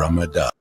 Ramadan.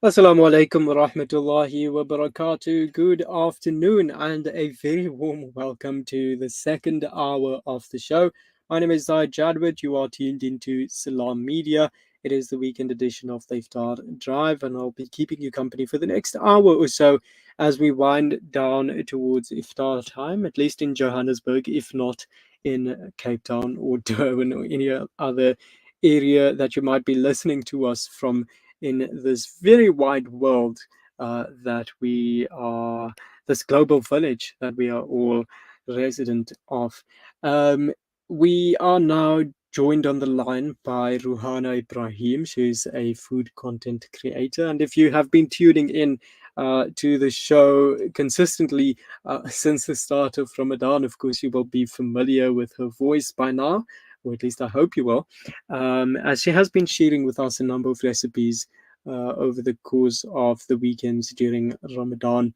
Assalamu alaikum wa rahmatullahi wa barakatuh. Good afternoon and a very warm welcome to the second hour of the show. My name is Zaid Jadwat. You are tuned into Salam Media. It is the weekend edition of the Iftaar Drive, and I'll be keeping you company for the next hour or so as we wind down towards Iftar time, at least in Johannesburg, if not in Cape Town or Durban or any other area that you might be listening to us from in this very wide world that we are, this global village that we are all resident of. Um, we are now joined on the line by Ruhana Ebrahim. She's a food content creator. And if you have been tuning in to the show consistently since the start of Ramadan, of course, you will be familiar with her voice by now, or at least I hope you will, as she has been sharing with us a number of recipes over the course of the weekends during Ramadan.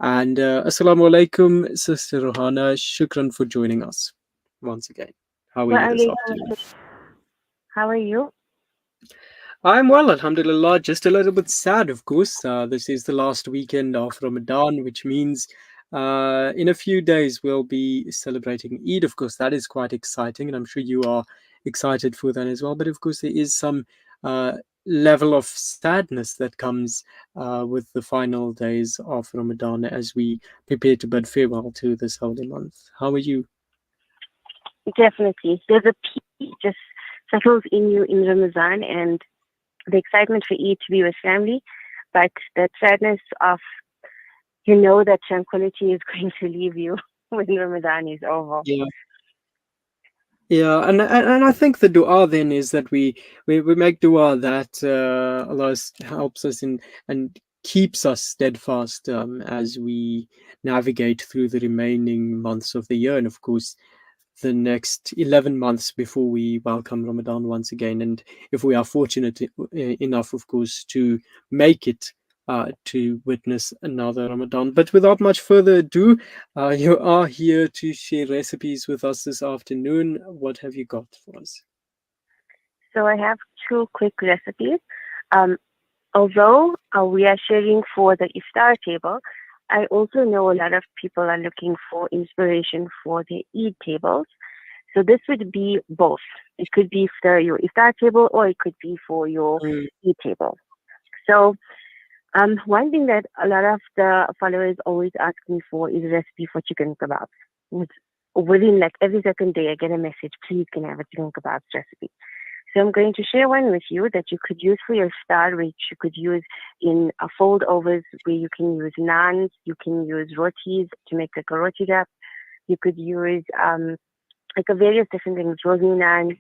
And Assalamu alaikum, Sister Rohana. Shukran for joining us once again. How are Wa you this alaikum afternoon? assalam. How are you? I'm well, alhamdulillah. Just a little bit sad, of course. This is the last weekend of Ramadan, which means in a few days we'll be celebrating Eid. Of course, that is quite exciting, and I'm sure you are excited for that as well. But of course, there is some uh, level of sadness that comes with the final days of Ramadan as we prepare to bid farewell to this holy month. How are you? Definitely. There's a peace just settles in you in Ramadan and the excitement for Eid to be with family, but that sadness of that tranquility is going to leave you when Ramadan is over. Yeah. Yeah, and I think the dua then is that we make dua that Allah helps us in and keeps us steadfast as we navigate through the remaining months of the year, and of course the next 11 months before we welcome Ramadan once again. And if we are fortunate enough, of course, to make it to witness another Ramadan. But without much further ado, you are here to share recipes with us this afternoon. What have you got for us? So I have two quick recipes. Um, Although we are sharing for the iftar table, I also know a lot of people are looking for inspiration for their Eid tables. So this would be both. It could be for your iftar table or it could be for your Mm. Eid table. So one thing that a lot of the followers always ask me for is a recipe for chicken kebabs. Within like every second day, I get a message, please can I have a chicken kebabs recipe? So I'm going to share one with you that you could use for your iftar, which you could use in foldovers where you can use naans, you can use rotis to make like a roti wrap, you could use like a various different things, rosy naan,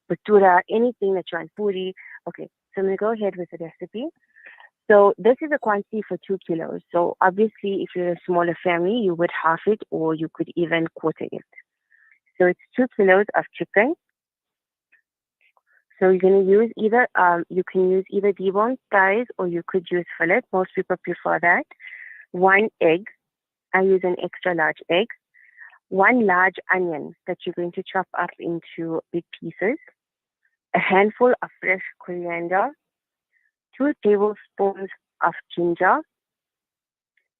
batura, anything that you want, puri. Okay, so I'm going to go ahead with the recipe. So this is a quantity for 2 kilos. So obviously, if you're a smaller family, you would half it or you could even quarter it. So it's 2 kilos of chicken. So you're going to use either, you can use either deboned thighs or you could use fillet. Most people prefer that. 1 egg. I use an extra large egg. 1 large onion that you're going to chop up into big pieces. A handful of fresh coriander. 2 tablespoons of ginger.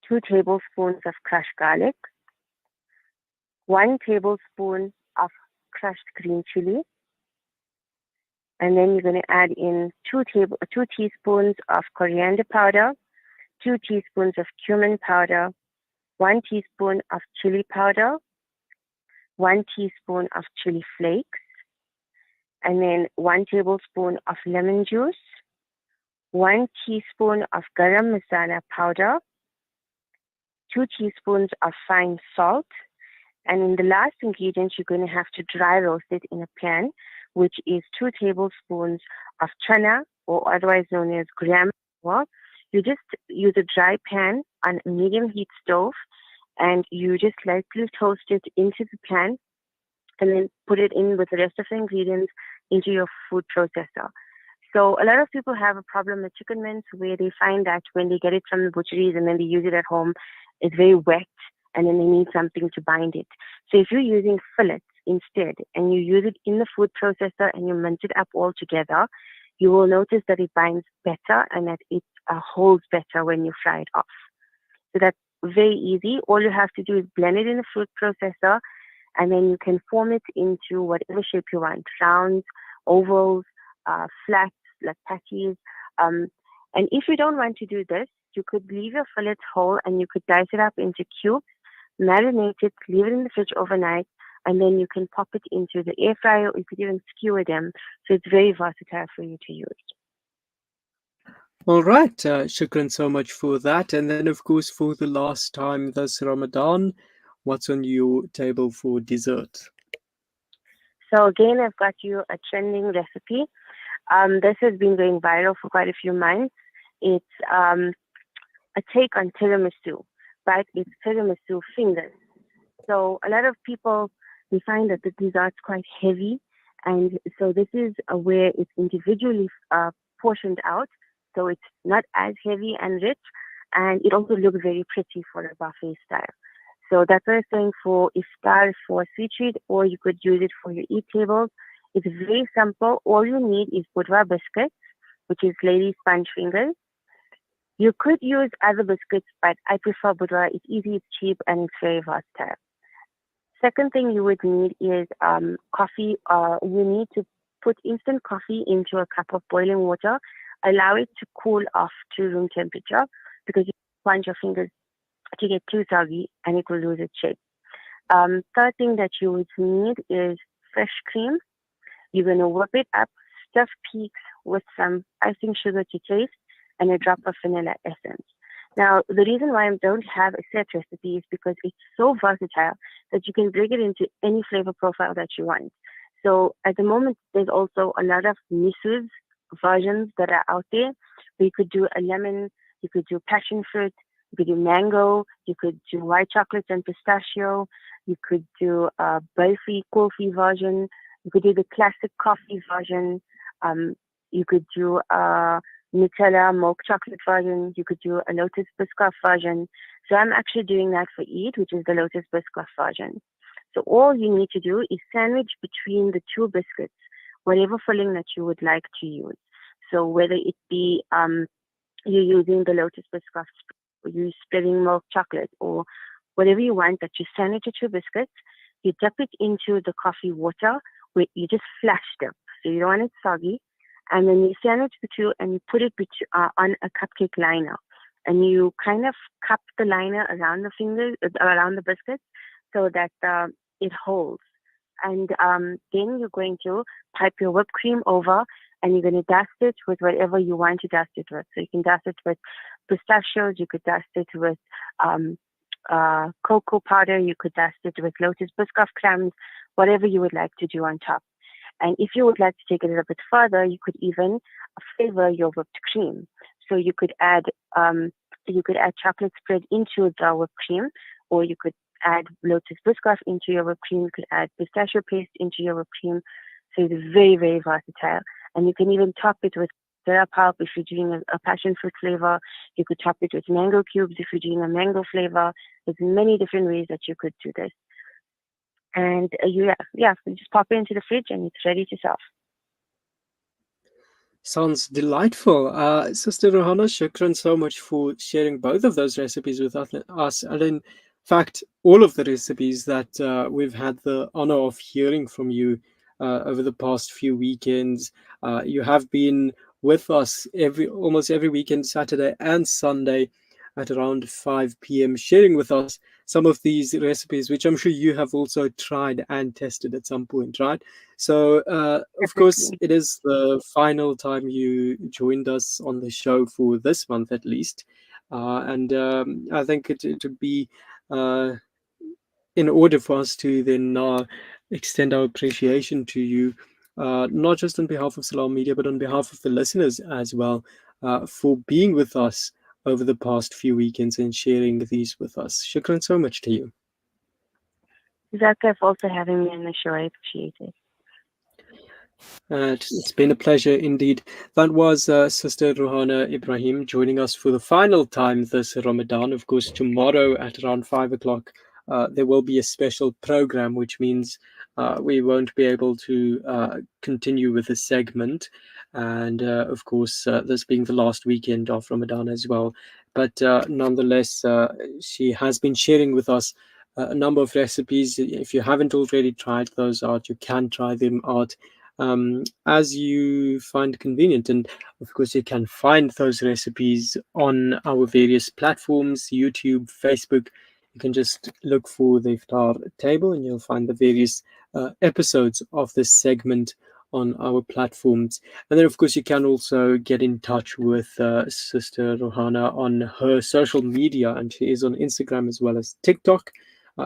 2 tablespoons of crushed garlic. 1 tablespoon of crushed green chili. And then you're going to add in 2 teaspoons of coriander powder, 2 teaspoons of cumin powder, 1 teaspoon of chili powder, 1 teaspoon of chili flakes, and then 1 tablespoon of lemon juice, 1 teaspoon of garam masala powder, 2 teaspoons of fine salt, and in the last ingredient, you're going to have to dry roast it in a pan, which is 2 tablespoons of chana, or otherwise known as gram flour. You just use a dry pan on a medium heat stove, and you just lightly toast it into the pan, and then put it in with the rest of the ingredients into your food processor. So a lot of people have a problem with chicken mince where they find that when they get it from the butcheries and then they use it at home, it's very wet and then they need something to bind it. So if you're using fillets instead and you use it in the food processor and you mince it up all together, you will notice that it binds better and that it holds better when you fry it off. So that's very easy. All you have to do is blend it in a food processor, and then you can form it into whatever shape you want: rounds, ovals, flats, like patties. Um, and if you don't want to do this, you could leave your fillet whole and you could dice it up into cubes, marinate it, leave it in the fridge overnight, and then you can pop it into the air fryer, or you could even skewer them. So it's very versatile for you to use. All right, shukran so much for that. And then, of course, for the last time this Ramadan, what's on your table for dessert? So again, I've got you a trending recipe. This has been going viral for quite a few months. It's a take on tiramisu, but it's tiramisu fingers. So a lot of people, they find that the dessert's quite heavy, and so this is where it's individually portioned out, so it's not as heavy and rich, and it also looks very pretty for a buffet style. So that's what I'm saying for iftar, for sweet treat, or you could use it for your eat tables. It's very simple. All you need is budwa biscuits, which is lady sponge fingers. You could use other biscuits, but I prefer budwa. It's easy, it's cheap, and it's very versatile. Second thing you would need is coffee. You need to put instant coffee into a cup of boiling water. Allow it to cool off to room temperature because you don't want your fingers to get too soggy and it will lose its shape. Third thing that you would need is fresh cream. You're going to whip it up, stuff peaks with some icing sugar to taste, and a drop of vanilla essence. Now, the reason why I don't have a set recipe is because it's so versatile that you can break it into any flavor profile that you want. So at the moment, there's also a lot of missus versions that are out there. You could do a lemon, you could do passion fruit, you could do mango, you could do white chocolate and pistachio, you could do a burfi, coffee version, you could do the classic coffee version, you could do a Nutella milk chocolate version, you could do a lotus biscoff version. So I'm actually doing that for Eid, which is the lotus biscoff version. So all you need to do is sandwich between the two biscuits, whatever filling that you would like to use. So whether it be you're using the lotus biscoff, or you're spreading milk chocolate, or whatever you want, that you sandwich the two biscuits, you dip it into the coffee water, where you just flash dip. So you don't want it soggy. And then you sandwich the two and you put it on a cupcake liner. And you kind of cup the liner around the fingers, around the biscuits, so that it holds. And then you're going to pipe your whipped cream over, and you're going to dust it with whatever you want to dust it with. So you can dust it with pistachios, you could dust it with cocoa powder, you could dust it with lotus biscoff crumbs, whatever you would like to do on top. And if you would like to take it a little bit further, you could even flavor your whipped cream. So you could add chocolate spread into the whipped cream, or you could add lotus biscoff into your whipped cream. You could add pistachio paste into your whipped cream. So it's very, very versatile. And you can even top it with syrup pulp if you're doing a passion fruit flavor. You could top it with mango cubes if you're doing a mango flavor. There's many different ways that you could do this. And you just pop it into the fridge and it's ready to serve. Sounds delightful. Sister Ruhana, shukran so much for sharing both of those recipes with us. And in fact, all of the recipes that we've had the honor of hearing from you over the past few weekends. You have been with us almost every weekend, Saturday and Sunday at around 5 p.m., sharing with us some of these recipes, which I'm sure you have also tried and tested at some point, right? So, of course, Definitely. it is the final time you joined us on the show for this month, at least. And I think it would be in order for us to then extend our appreciation to you, not just on behalf of Salam Media, but on behalf of the listeners as well, for being with us over the past few weekends and sharing these with us. Shukran so much to you. Zaka, for also having me on the show. I appreciate it. It's been a pleasure indeed. That was Sister Ruhana Ebrahim joining us for the final time this Ramadan. Of course, tomorrow at around 5 o'clock, there will be a special program, which means we won't be able to continue with the segment. And of course, this being the last weekend of Ramadan as well. But nonetheless, she has been sharing with us a number of recipes. If you haven't already tried those out, you can try them out as you find convenient. And of course, you can find those recipes on our various platforms: YouTube, Facebook. You can just look for the Iftar table and you'll find the various episodes of this segment on our platforms. And then, of course, you can also get in touch with Sister Ruhana on her social media, and she is on Instagram as well as TikTok.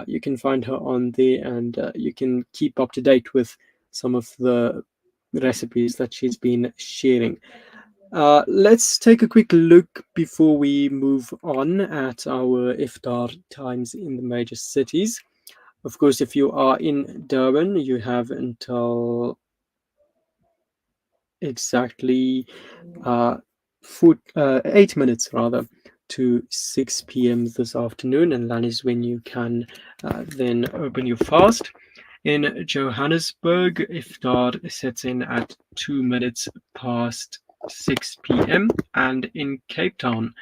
You can find her on there, and you can keep up to date with some of the recipes that she's been sharing. Let's take a quick look before we move on at our iftar times in the major cities. Of course, if you are in Durban, you have until exactly uh, 8 minutes rather to 6 p.m. this afternoon, and that is when you can then open your fast. In Johannesburg, iftar sets in at 2 minutes past 6 p.m., and in Cape Town,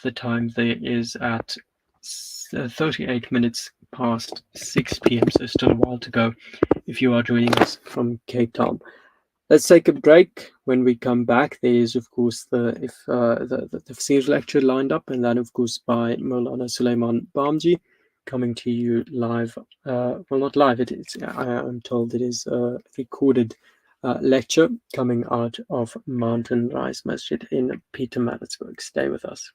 the time there is at 38 minutes past 6 p.m., so still a while to go if you are joining us from Cape Town. Let's take a break. When we come back, there is, of course, the tafsir lecture lined up, and that, of course, by Maulana Sulaiman Bamji, coming to you live. Well, not live. I'm told it is a recorded lecture coming out of Mountain Rise Masjid in Pietermaritzburg. Stay with us.